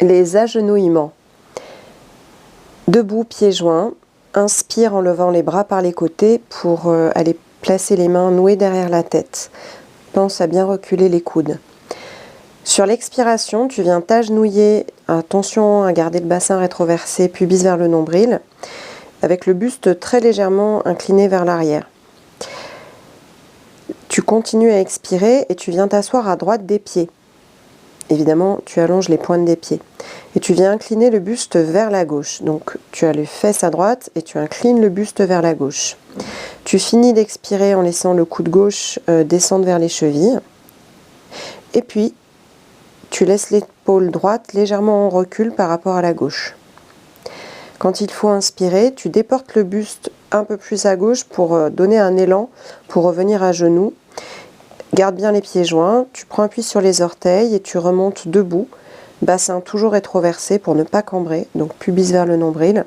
Les agenouillements. Debout, pieds joints, inspire en levant les bras par les côtés pour aller placer les mains nouées derrière la tête. Pense à bien reculer les coudes. Sur l'expiration, tu viens t'agenouiller, attention à garder le bassin rétroversé, pubis vers le nombril, avec le buste très légèrement incliné vers l'arrière. Tu continues à expirer et tu viens t'asseoir à droite des pieds. Évidemment, tu allonges les pointes des pieds. Et tu viens incliner le buste vers la gauche. Donc, tu as les fesses à droite et tu inclines le buste vers la gauche. Tu finis d'expirer en laissant le coude gauche descendre vers les chevilles. Et puis, tu laisses l'épaule droite légèrement en recul par rapport à la gauche. Quand il faut inspirer, tu déportes le buste un peu plus à gauche pour donner un élan, pour revenir à genoux. Garde bien les pieds joints, tu prends appui sur les orteils et tu remontes debout. Bassin toujours rétroversé pour ne pas cambrer, donc pubis vers le nombril.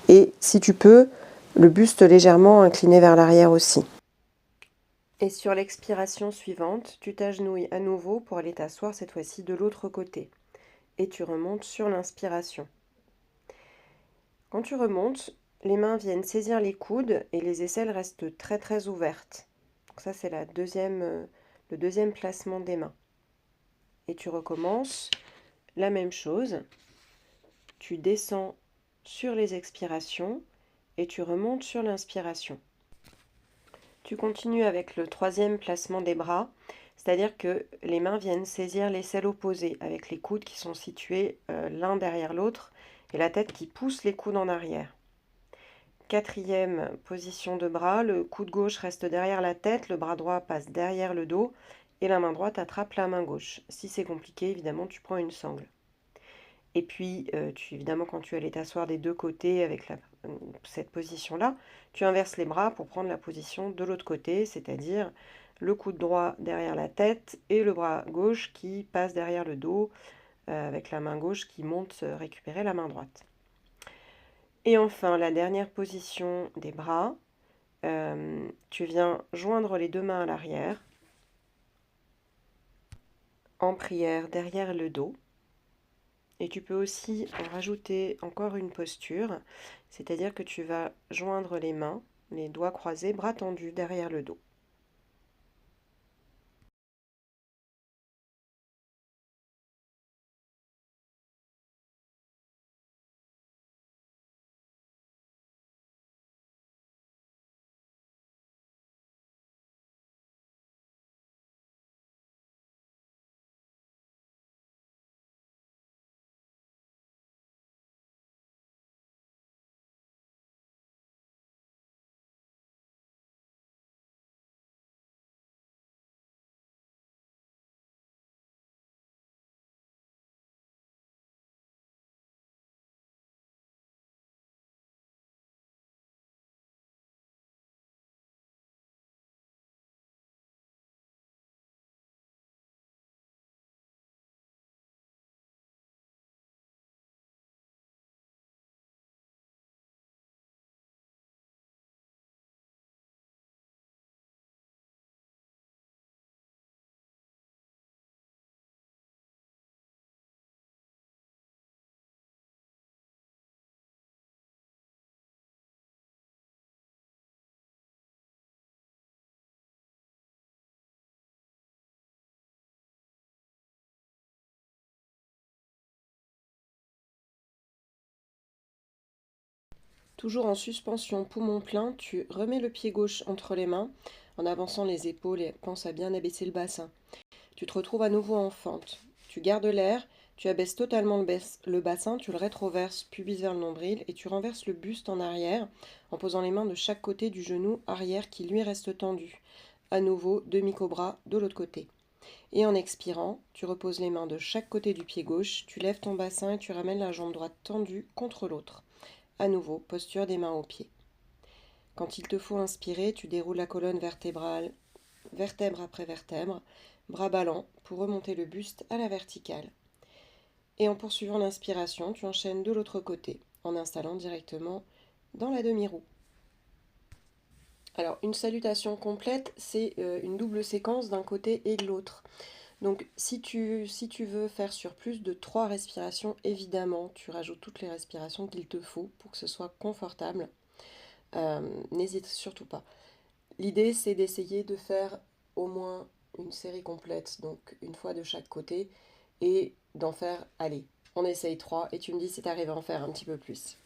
Et si tu peux, le buste légèrement incliné vers l'arrière aussi. Et sur l'expiration suivante, tu t'agenouilles à nouveau pour aller t'asseoir cette fois-ci de l'autre côté. Et tu remontes sur l'inspiration. Quand tu remontes, les mains viennent saisir les coudes et les aisselles restent très très ouvertes. Donc ça c'est le deuxième placement des mains. Et tu recommences la même chose. Tu descends sur les expirations et tu remontes sur l'inspiration. Tu continues avec le troisième placement des bras, c'est-à-dire que les mains viennent saisir l'aisselle opposée avec les coudes qui sont situés l'un derrière l'autre et la tête qui pousse les coudes en arrière. Quatrième position de bras, le coude gauche reste derrière la tête, le bras droit passe derrière le dos et la main droite attrape la main gauche. Si c'est compliqué, évidemment, tu prends une sangle. Et puis, évidemment, quand tu allais t'asseoir des deux côtés avec cette position-là, tu inverses les bras pour prendre la position de l'autre côté, c'est-à-dire le coude droit derrière la tête et le bras gauche qui passe derrière le dos avec la main gauche qui monte récupérer la main droite. Et enfin, la dernière position des bras, tu viens joindre les deux mains à l'arrière, en prière derrière le dos. Et tu peux aussi rajouter encore une posture, c'est-à-dire que tu vas joindre les mains, les doigts croisés, bras tendus derrière le dos. Toujours en suspension, poumon plein, tu remets le pied gauche entre les mains en avançant les épaules et pense à bien abaisser le bassin. Tu te retrouves à nouveau en fente. Tu gardes l'air, tu abaisses totalement le bassin, tu le rétroverses, pubis vers le nombril et tu renverses le buste en arrière en posant les mains de chaque côté du genou arrière qui lui reste tendu. À nouveau, demi-cobra de l'autre côté. Et en expirant, tu reposes les mains de chaque côté du pied gauche, tu lèves ton bassin et tu ramènes la jambe droite tendue contre l'autre. À nouveau, posture des mains aux pieds. Quand il te faut inspirer, tu déroules la colonne vertébrale, vertèbre après vertèbre, bras ballants pour remonter le buste à la verticale. Et en poursuivant l'inspiration, tu enchaînes de l'autre côté, en installant directement dans la demi-roue. Alors, une salutation complète, c'est une double séquence d'un côté et de l'autre. Donc si tu veux faire sur plus de 3 respirations, évidemment, tu rajoutes toutes les respirations qu'il te faut pour que ce soit confortable. N'hésite surtout pas. L'idée, c'est d'essayer de faire au moins une série complète, donc une fois de chaque côté, et d'en faire, allez, on essaye 3, et tu me dis si tu arrives à en faire un petit peu plus.